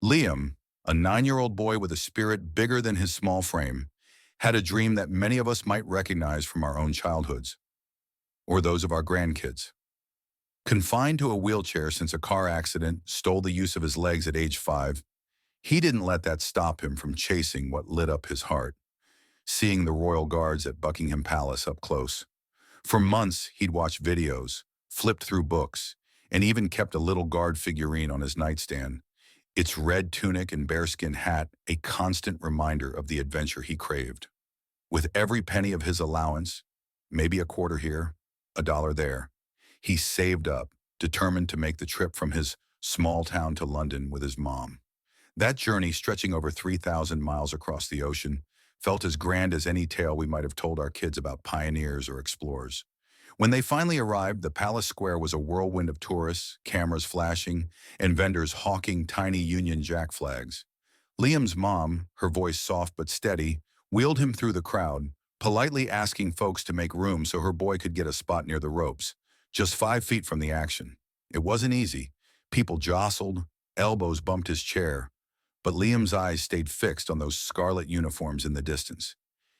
Liam, a 9-year-old boy with a spirit bigger than his small frame, had a dream that many of us might recognize from our own childhoods, or those of our grandkids. Confined to a wheelchair since a car accident stole the use of his legs at age 5, he didn't let that stop him from chasing what lit up his heart, seeing the royal guards at Buckingham Palace up close. For months, he'd watched videos, flipped through books, and even kept a little guard figurine on his nightstand, its red tunic and bearskin hat a constant reminder of the adventure he craved. With every penny of his allowance, maybe a quarter here, a dollar there, he saved up, determined to make the trip from his small town to London with his mom. That journey, stretching over 3,000 miles across the ocean, felt as grand as any tale we might have told our kids about pioneers or explorers. When they finally arrived, the palace square was a whirlwind of tourists, cameras flashing, and vendors hawking tiny Union Jack flags. Liam's mom, her voice soft but steady, wheeled him through the crowd, politely asking folks to make room so her boy could get a spot near the ropes, just 5 feet from the action. It wasn't easy. People jostled, elbows bumped his chair, but Liam's eyes stayed fixed on those scarlet uniforms in the distance.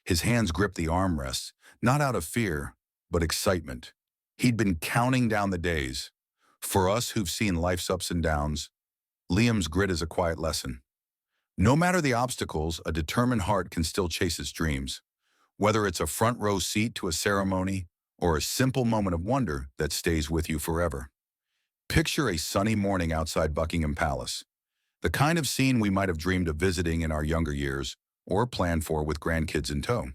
His hands gripped the armrests, not out of fear, but excitement. He'd been counting down the days. For us who've seen life's ups and downs, Liam's grit is a quiet lesson. No matter the obstacles, a determined heart can still chase its dreams, whether it's a front row seat to a ceremony or a simple moment of wonder that stays with you forever. Picture a sunny morning outside Buckingham Palace, the kind of scene we might have dreamed of visiting in our younger years or planned for with grandkids in tow.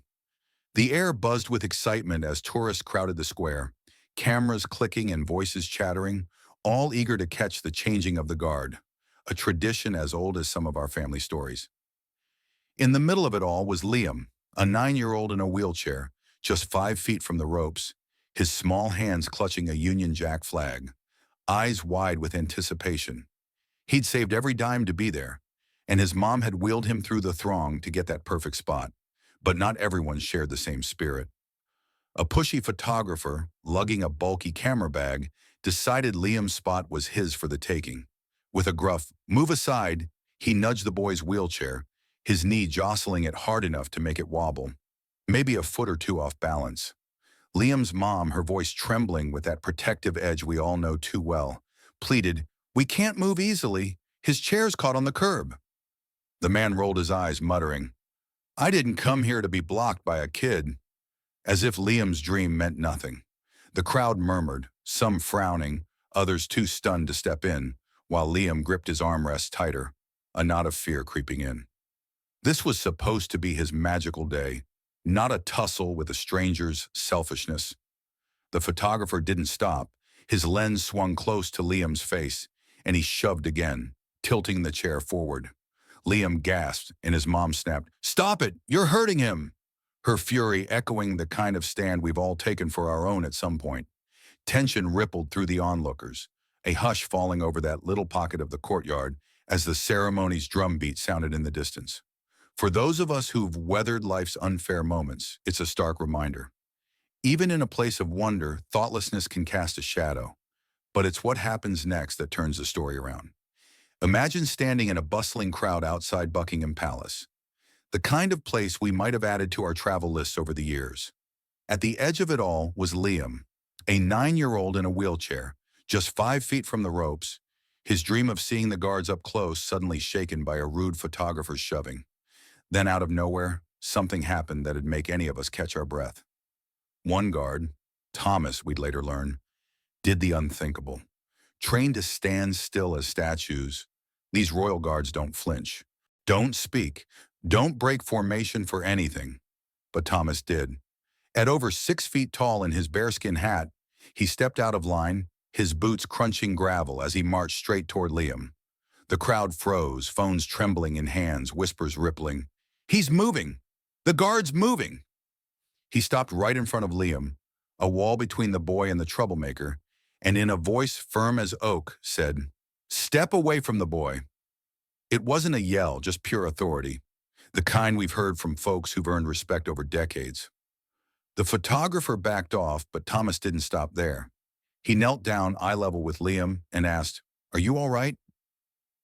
The air buzzed with excitement as tourists crowded the square, cameras clicking and voices chattering, all eager to catch the changing of the guard, a tradition as old as some of our family stories. In the middle of it all was Liam, a 9-year-old in a wheelchair, just 5 feet from the ropes, his small hands clutching a Union Jack flag, eyes wide with anticipation. He'd saved every dime to be there, and his mom had wheeled him through the throng to get that perfect spot. But not everyone shared the same spirit. A pushy photographer, lugging a bulky camera bag, decided Liam's spot was his for the taking. With a gruff, "Move aside," he nudged the boy's wheelchair, his knee jostling it hard enough to make it wobble, maybe a foot or two off balance. Liam's mom, her voice trembling with that protective edge we all know too well, pleaded, "We can't move easily. His chair's caught on the curb." The man rolled his eyes, muttering, "I didn't come here to be blocked by a kid," as if Liam's dream meant nothing. The crowd murmured, some frowning, others too stunned to step in, while Liam gripped his armrest tighter, a knot of fear creeping in. This was supposed to be his magical day, not a tussle with a stranger's selfishness. The photographer didn't stop. His lens swung close to Liam's face, and he shoved again, tilting the chair forward. Liam gasped, and his mom snapped, "Stop it! You're hurting him!" Her fury echoing the kind of stand we've all taken for our own at some point. Tension rippled through the onlookers, a hush falling over that little pocket of the courtyard as the ceremony's drumbeat sounded in the distance. For those of us who've weathered life's unfair moments, it's a stark reminder. Even in a place of wonder, thoughtlessness can cast a shadow. But it's what happens next that turns the story around. Imagine standing in a bustling crowd outside Buckingham Palace, the kind of place we might have added to our travel lists over the years. At the edge of it all was Liam, a 9-year-old in a wheelchair, just 5 feet from the ropes, his dream of seeing the guards up close suddenly shaken by a rude photographer's shoving. Then out of nowhere, something happened that'd make any of us catch our breath. One guard, Thomas, we'd later learn, did the unthinkable. Trained to stand still as statues, these royal guards don't flinch, don't speak, don't break formation for anything. But Thomas did. At over 6 feet tall in his bearskin hat, he stepped out of line, his boots crunching gravel as he marched straight toward Liam. The crowd froze, phones trembling in hands, whispers rippling. "He's moving! The guard's moving!" He stopped right in front of Liam, a wall between the boy and the troublemaker, and in a voice firm as oak said, "Step away from the boy." It wasn't a yell, just pure authority, the kind we've heard from folks who've earned respect over decades. The photographer backed off, but Thomas didn't stop there. He knelt down eye level with Liam and asked, "Are you all right?"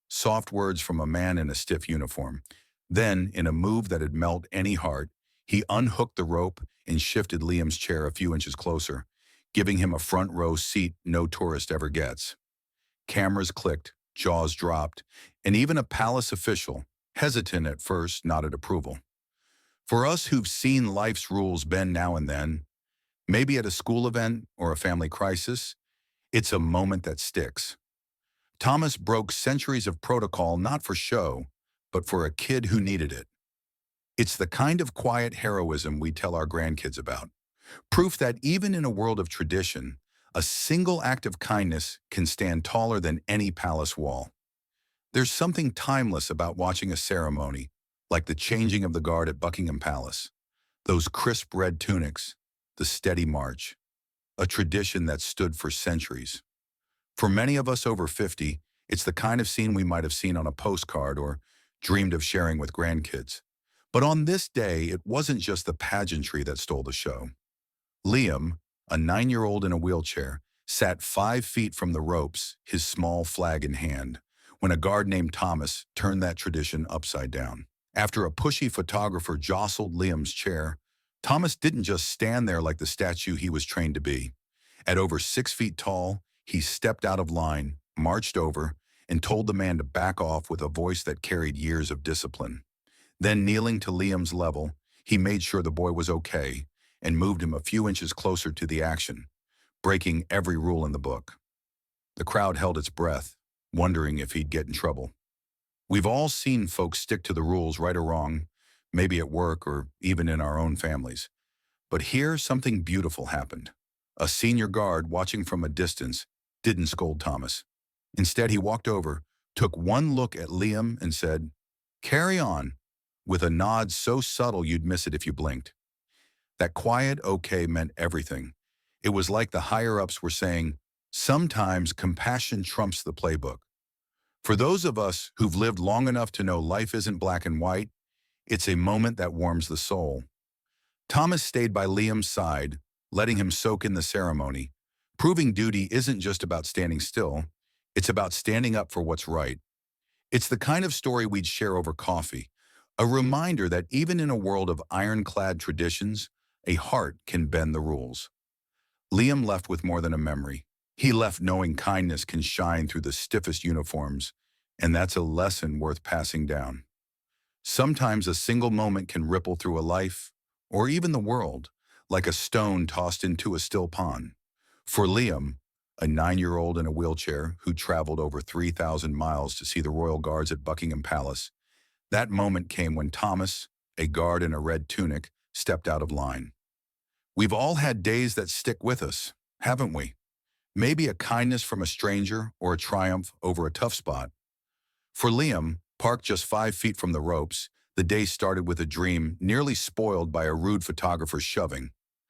soft words from a man in a stiff uniform. Then, in a move that'd melt any heart, he unhooked the rope and shifted Liam's chair a few inches closer, giving him a front row seat no tourist ever gets. Cameras clicked, jaws dropped, and even a palace official, hesitant at first, nodded approval. For us who've seen life's rules bend now and then, maybe at a school event or a family crisis, it's a moment that sticks. Thomas broke centuries of protocol not for show, but for a kid who needed it. It's the kind of quiet heroism we tell our grandkids about. Proof that even in a world of tradition, a single act of kindness can stand taller than any palace wall. There's something timeless about watching a ceremony, like the changing of the guard at Buckingham Palace. Those crisp red tunics, the steady march, a tradition that stood for centuries. For many of us over 50, it's the kind of scene we might have seen on a postcard or dreamed of sharing with grandkids. But on this day, it wasn't just the pageantry that stole the show. Liam, a 9-year-old in a wheelchair, sat 5 feet from the ropes, his small flag in hand, when a guard named Thomas turned that tradition upside down. After a pushy photographer jostled Liam's chair, Thomas didn't just stand there like the statue he was trained to be. At over 6 feet tall, he stepped out of line, marched over, and told the man to back off with a voice that carried years of discipline. Then, kneeling to Liam's level, he made sure the boy was okay and moved him a few inches closer to the action, breaking every rule in the book. The crowd held its breath, wondering if he'd get in trouble. We've all seen folks stick to the rules, right or wrong, maybe at work or even in our own families. But here, something beautiful happened. A senior guard, watching from a distance, didn't scold Thomas. Instead, he walked over, took one look at Liam and said, "Carry on," with a nod so subtle you'd miss it if you blinked. That quiet okay meant everything. It was like the higher-ups were saying, sometimes compassion trumps the playbook. For those of us who've lived long enough to know life isn't black and white, it's a moment that warms the soul. Thomas stayed by Liam's side, letting him soak in the ceremony, proving duty isn't just about standing still, it's about standing up for what's right. It's the kind of story we'd share over coffee, a reminder that even in a world of ironclad traditions, a heart can bend the rules. Liam left with more than a memory. He left knowing kindness can shine through the stiffest uniforms, and that's a lesson worth passing down. Sometimes a single moment can ripple through a life, or even the world, like a stone tossed into a still pond. For Liam, a 9-year-old in a wheelchair who traveled over 3,000 miles to see the royal guards at Buckingham Palace, that moment came when Thomas, a guard in a red tunic, stepped out of line. We've all had days that stick with us, haven't we? Maybe a kindness from a stranger or a triumph over a tough spot. For Liam, parked just 5 feet from the ropes, the day started with a dream nearly spoiled by a rude photographer's shoving.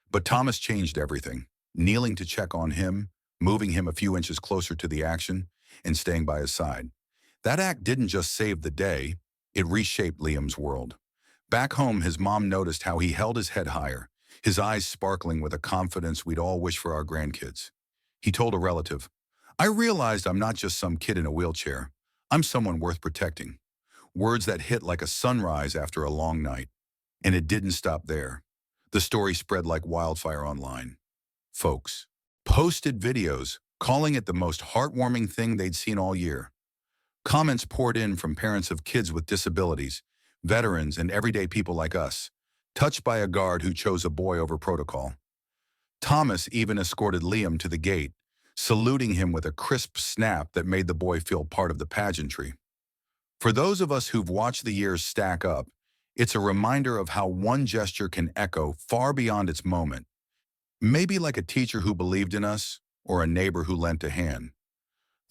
But Thomas changed everything, kneeling to check on him, moving him a few inches closer to the action, and staying by his side. That act didn't just save the day, it reshaped Liam's world. Back home, his mom noticed how he held his head higher, his eyes sparkling with a confidence we'd all wish for our grandkids. He told a relative, "I realized I'm not just some kid in a wheelchair. I'm someone worth protecting." Words that hit like a sunrise after a long night. And it didn't stop there. The story spread like wildfire online. Folks posted videos, calling it the most heartwarming thing they'd seen all year. Comments poured in from parents of kids with disabilities, veterans, and everyday people like us, touched by a guard who chose a boy over protocol. Thomas even escorted Liam to the gate, saluting him with a crisp snap that made the boy feel part of the pageantry. For those of us who've watched the years stack up, it's a reminder of how one gesture can echo far beyond its moment. Maybe like a teacher who believed in us, or a neighbor who lent a hand.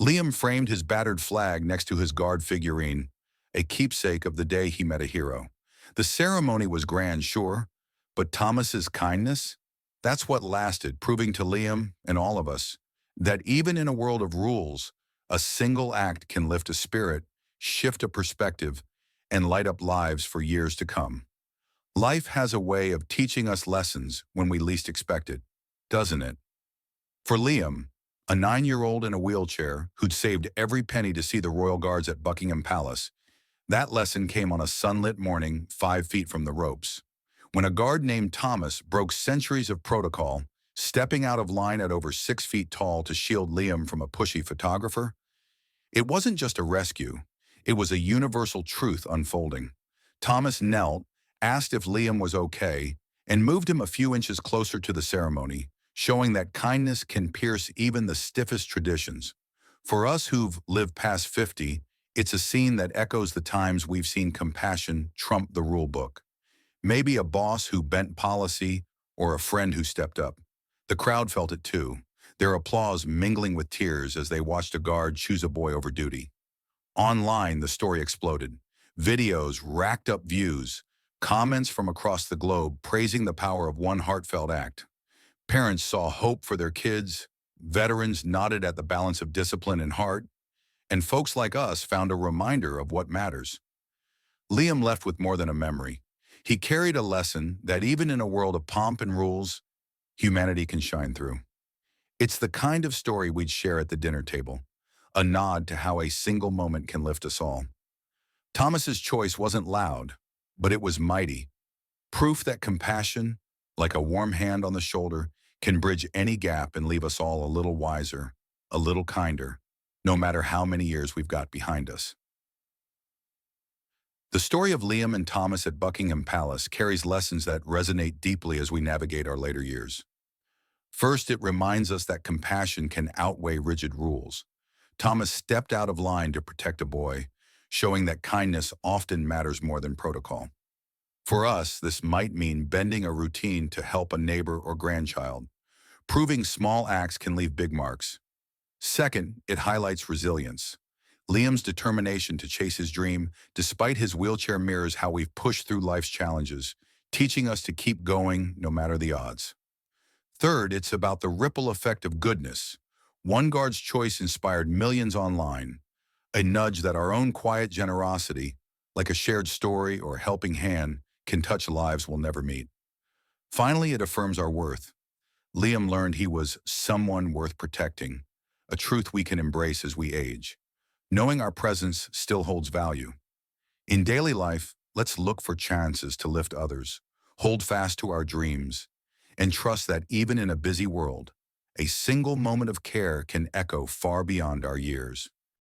Liam framed his battered flag next to his guard figurine, a keepsake of the day he met a hero. The ceremony was grand, sure, but Thomas's kindness? That's what lasted, proving to Liam and all of us that even in a world of rules, a single act can lift a spirit, shift a perspective, and light up lives for years to come. Life has a way of teaching us lessons when we least expect it, doesn't it? For Liam, A 9-year-old in a wheelchair who'd saved every penny to see the royal guards at Buckingham Palace. That lesson came on a sunlit morning 5 feet from the ropes, when a guard named Thomas broke centuries of protocol, stepping out of line at over 6 feet tall to shield Liam from a pushy photographer. It wasn't just a rescue, it was a universal truth unfolding. Thomas knelt, asked if Liam was okay, and moved him a few inches closer to the ceremony, showing that kindness can pierce even the stiffest traditions. For us who've lived past 50, it's a scene that echoes the times we've seen compassion trump the rule book. Maybe a boss who bent policy or a friend who stepped up. The crowd felt it too, their applause mingling with tears as they watched a guard choose a boy over duty. Online, the story exploded. Videos racked up views, comments from across the globe praising the power of one heartfelt act. Parents saw hope for their kids, veterans nodded at the balance of discipline and heart, and folks like us found a reminder of what matters. Liam left with more than a memory. He carried a lesson that even in a world of pomp and rules, humanity can shine through. It's the kind of story we'd share at the dinner table, a nod to how a single moment can lift us all. Thomas's choice wasn't loud, but it was mighty. Proof that compassion, like a warm hand on the shoulder, can bridge any gap and leave us all a little wiser, a little kinder, no matter how many years we've got behind us. The story of Liam and Thomas at Buckingham Palace carries lessons that resonate deeply as we navigate our later years. First, it reminds us that compassion can outweigh rigid rules. Thomas stepped out of line to protect a boy, showing that kindness often matters more than protocol. For us, this might mean bending a routine to help a neighbor or grandchild, proving small acts can leave big marks. Second, it highlights resilience. Liam's determination to chase his dream, despite his wheelchair, mirrors how we've pushed through life's challenges, teaching us to keep going no matter the odds. Third, it's about the ripple effect of goodness. One guard's choice inspired millions online, a nudge that our own quiet generosity, like a shared story or helping hand, can touch lives we'll never meet. Finally, it affirms our worth. Liam learned he was someone worth protecting, a truth we can embrace as we age, knowing our presence still holds value. In daily life, let's look for chances to lift others, hold fast to our dreams, and trust that even in a busy world, a single moment of care can echo far beyond our years.